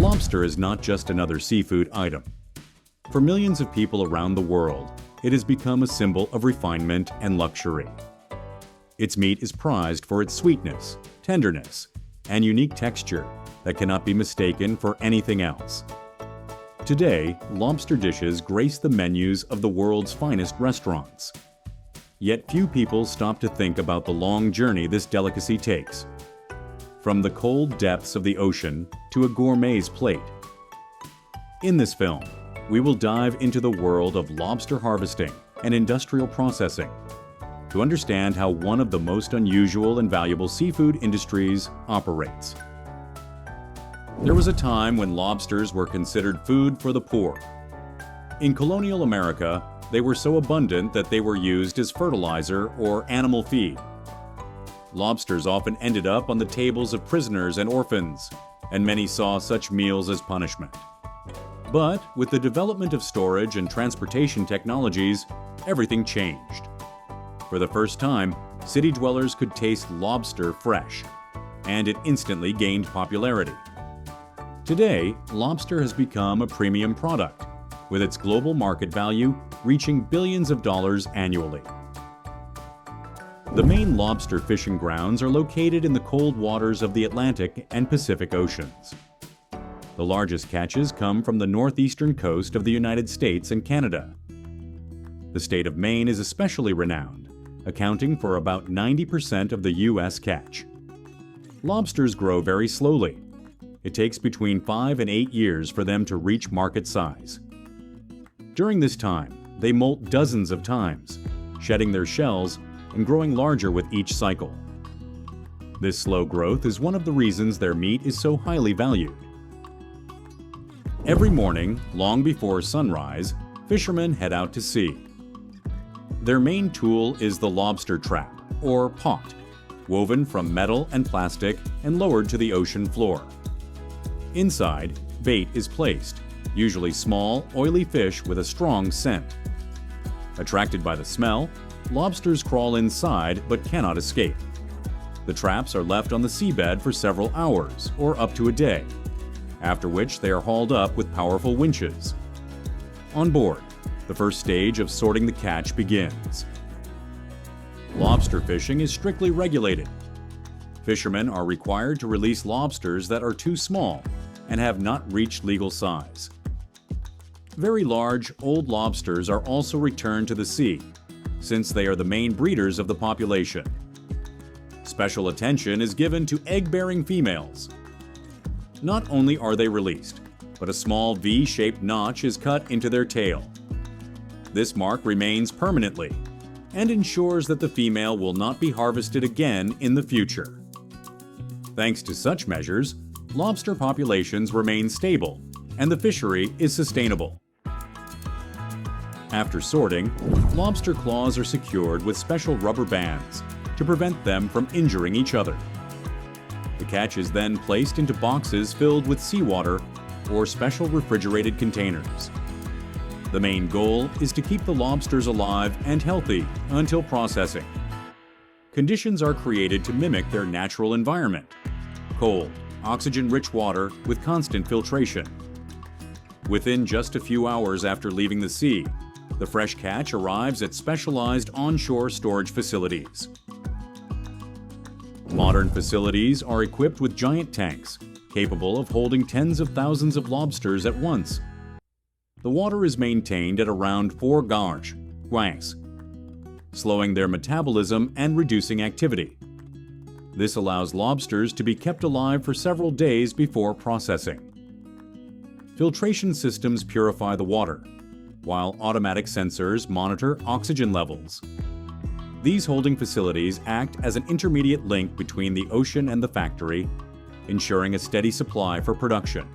lobster is not just another seafood item. For millions of people around the world, it has become a symbol of refinement and luxury. Its meat is prized for its sweetness, tenderness, and unique texture that cannot be mistaken for anything else. Today, lobster dishes grace the menus of the world's finest restaurants. Yet few people stop to think about the long journey this delicacy takes. From the cold depths of the ocean to a gourmet's plate. In this film, we will dive into the world of lobster harvesting and industrial processing to understand how one of the most unusual and valuable seafood industries operates. There was a time when lobsters were considered food for the poor. In colonial America, they were so abundant that they were used as fertilizer or animal feed. Lobsters often ended up on the tables of prisoners and orphans, and many saw such meals as punishment. But with the development of storage and transportation technologies, everything changed. For the first time, city dwellers could taste lobster fresh, and it instantly gained popularity. Today, lobster has become a premium product, with its global market value reaching billions of dollars annually. The main lobster fishing grounds are located in the cold waters of the Atlantic and Pacific Oceans. The largest catches come from the northeastern coast of the United States and Canada. The state of Maine is especially renowned, accounting for about 90% of the U.S. catch. Lobsters grow very slowly. It takes between 5 and 8 years for them to reach market size. During this time, they molt dozens of times, shedding their shells and growing larger with each cycle. This slow growth is one of the reasons their meat is so highly valued. Every morning, long before sunrise, fishermen head out to sea. Their main tool is the lobster trap, or pot, woven from metal and plastic and lowered to the ocean floor. Inside, bait is placed, usually small, oily fish with a strong scent. Attracted by the smell, lobsters crawl inside but cannot escape. The traps are left on the seabed for several hours or up to a day, after which they are hauled up with powerful winches. On board, the first stage of sorting the catch begins. Lobster fishing is strictly regulated. Fishermen are required to release lobsters that are too small and have not reached legal size. Very large, old lobsters are also returned to the sea, since they are the main breeders of the population. Special attention is given to egg-bearing females. Not only are they released, but a small V-shaped notch is cut into their tail. This mark remains permanently and ensures that the female will not be harvested again in the future. Thanks to such measures, lobster populations remain stable and the fishery is sustainable. After sorting, lobster claws are secured with special rubber bands to prevent them from injuring each other. The catch is then placed into boxes filled with seawater or special refrigerated containers. The main goal is to keep the lobsters alive and healthy until processing. Conditions are created to mimic their natural environment: cold, oxygen-rich water with constant filtration. Within just a few hours after leaving the sea, the fresh catch arrives at specialized onshore storage facilities. Modern facilities are equipped with giant tanks, capable of holding tens of thousands of lobsters at once. The water is maintained at around 4 gauge, slowing their metabolism and reducing activity. This allows lobsters to be kept alive for several days before processing. Filtration systems purify the water, while automatic sensors monitor oxygen levels. These holding facilities act as an intermediate link between the ocean and the factory, ensuring a steady supply for production.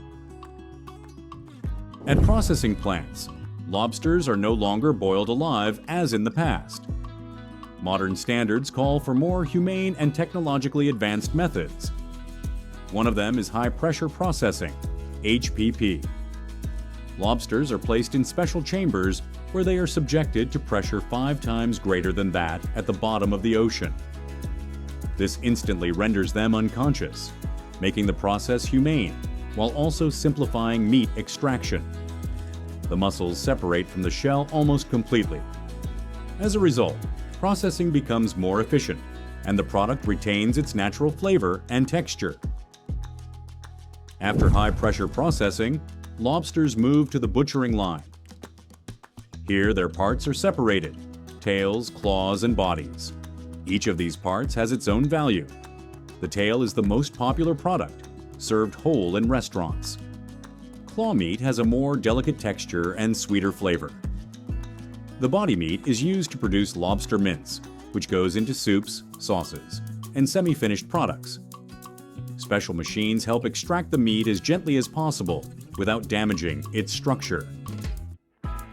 At processing plants, lobsters are no longer boiled alive as in the past. Modern standards call for more humane and technologically advanced methods. One of them is high-pressure processing, HPP. Lobsters are placed in special chambers where they are subjected to pressure 5 times greater than that at the bottom of the ocean. This instantly renders them unconscious, making the process humane while also simplifying meat extraction. The muscles separate from the shell almost completely. As a result, processing becomes more efficient, and the product retains its natural flavor and texture. After high-pressure processing, lobsters move to the butchering line. Here, their parts are separated: tails, claws, and bodies. Each of these parts has its own value. The tail is the most popular product, served whole in restaurants. Claw meat has a more delicate texture and sweeter flavor. The body meat is used to produce lobster mince, which goes into soups, sauces, and semi-finished products. Special machines help extract the meat as gently as possible without damaging its structure.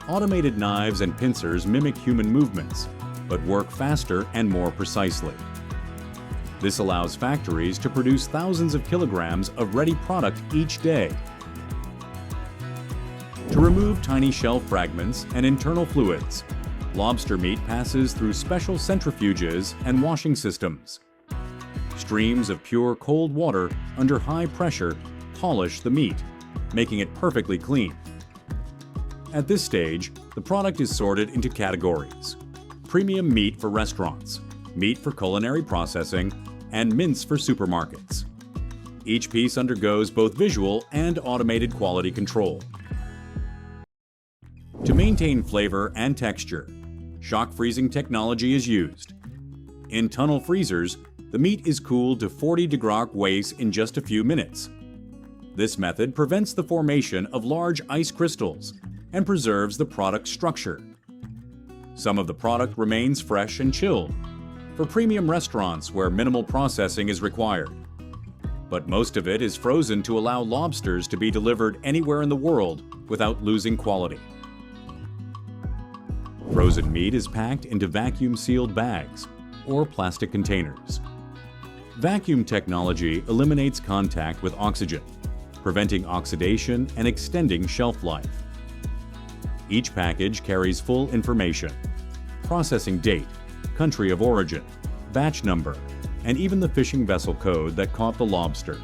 Automated knives and pincers mimic human movements, but work faster and more precisely. This allows factories to produce thousands of kilograms of ready product each day. To remove tiny shell fragments and internal fluids, lobster meat passes through special centrifuges and washing systems. Streams of pure cold water under high pressure polish the meat, making it perfectly clean. At this stage, the product is sorted into categories: premium meat for restaurants, meat for culinary processing, and mince for supermarkets. Each piece undergoes both visual and automated quality control. To maintain flavor and texture, shock freezing technology is used. In tunnel freezers, the meat is cooled to 40 degrees Celsius in just a few minutes. This method prevents the formation of large ice crystals and preserves the product's structure. Some of the product remains fresh and chilled for premium restaurants where minimal processing is required. But most of it is frozen to allow lobsters to be delivered anywhere in the world without losing quality. Frozen meat is packed into vacuum-sealed bags or plastic containers. Vacuum technology eliminates contact with oxygen, preventing oxidation and extending shelf life. Each package carries full information: processing date, country of origin, batch number, and even the fishing vessel code that caught the lobster.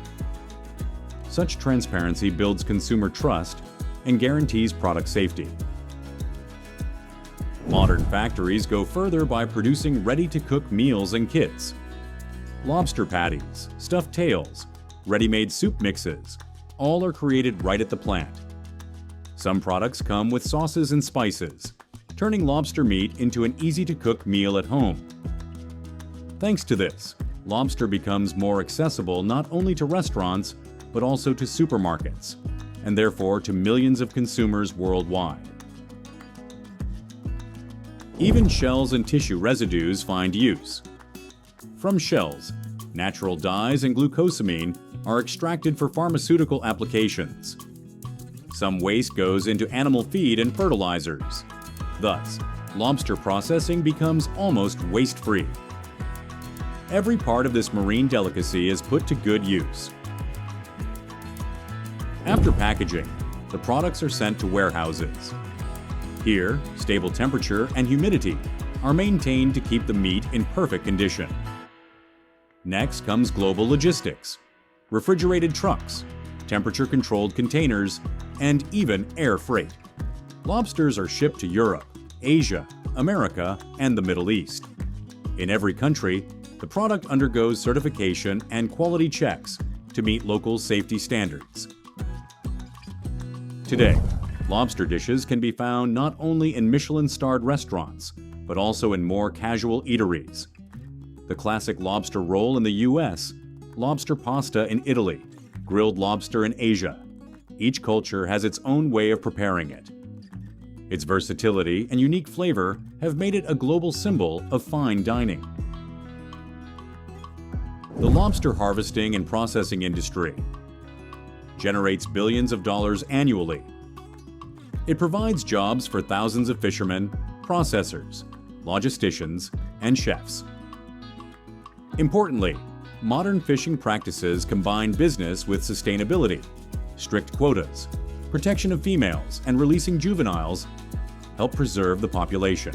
Such transparency builds consumer trust and guarantees product safety. Modern factories go further by producing ready-to-cook meals and kits. Lobster patties, stuffed tails, ready-made soup mixes, all are created right at the plant. Some products come with sauces and spices, turning lobster meat into an easy-to-cook meal at home. Thanks to this, lobster becomes more accessible not only to restaurants, but also to supermarkets, and therefore to millions of consumers worldwide. Even shells and tissue residues find use. From shells, natural dyes and glucosamine are extracted for pharmaceutical applications. Some waste goes into animal feed and fertilizers. Thus, lobster processing becomes almost waste-free. Every part of this marine delicacy is put to good use. After packaging, the products are sent to warehouses. Here, stable temperature and humidity are maintained to keep the meat in perfect condition. Next comes global logistics: refrigerated trucks, temperature-controlled containers, and even air freight. Lobsters are shipped to Europe, Asia, America, and the Middle East. In every country, the product undergoes certification and quality checks to meet local safety standards. Today, lobster dishes can be found not only in Michelin-starred restaurants, but also in more casual eateries. The classic lobster roll in the US, lobster pasta in Italy, grilled lobster in Asia. Each culture has its own way of preparing it. Its versatility and unique flavor have made it a global symbol of fine dining. The lobster harvesting and processing industry generates billions of dollars annually. It provides jobs for thousands of fishermen, processors, logisticians, and chefs. Importantly, modern fishing practices combine business with sustainability. Strict quotas, protection of females, and releasing juveniles help preserve the population.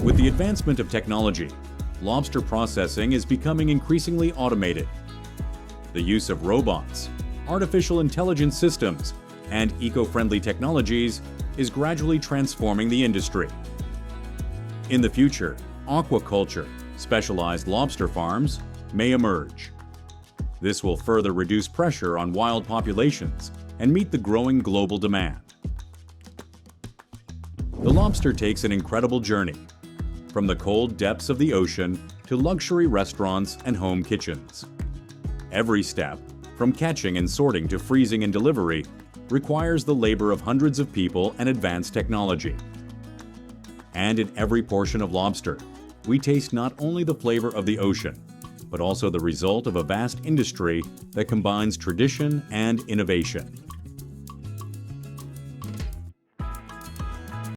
With the advancement of technology, lobster processing is becoming increasingly automated. The use of robots, artificial intelligence systems, and eco-friendly technologies is gradually transforming the industry. In the future, aquaculture, specialized lobster farms, may emerge. This will further reduce pressure on wild populations and meet the growing global demand. The lobster takes an incredible journey, from the cold depths of the ocean to luxury restaurants and home kitchens. Every step, from catching and sorting to freezing and delivery, requires the labor of hundreds of people and advanced technology. And in every portion of lobster, we taste not only the flavor of the ocean, but also the result of a vast industry that combines tradition and innovation.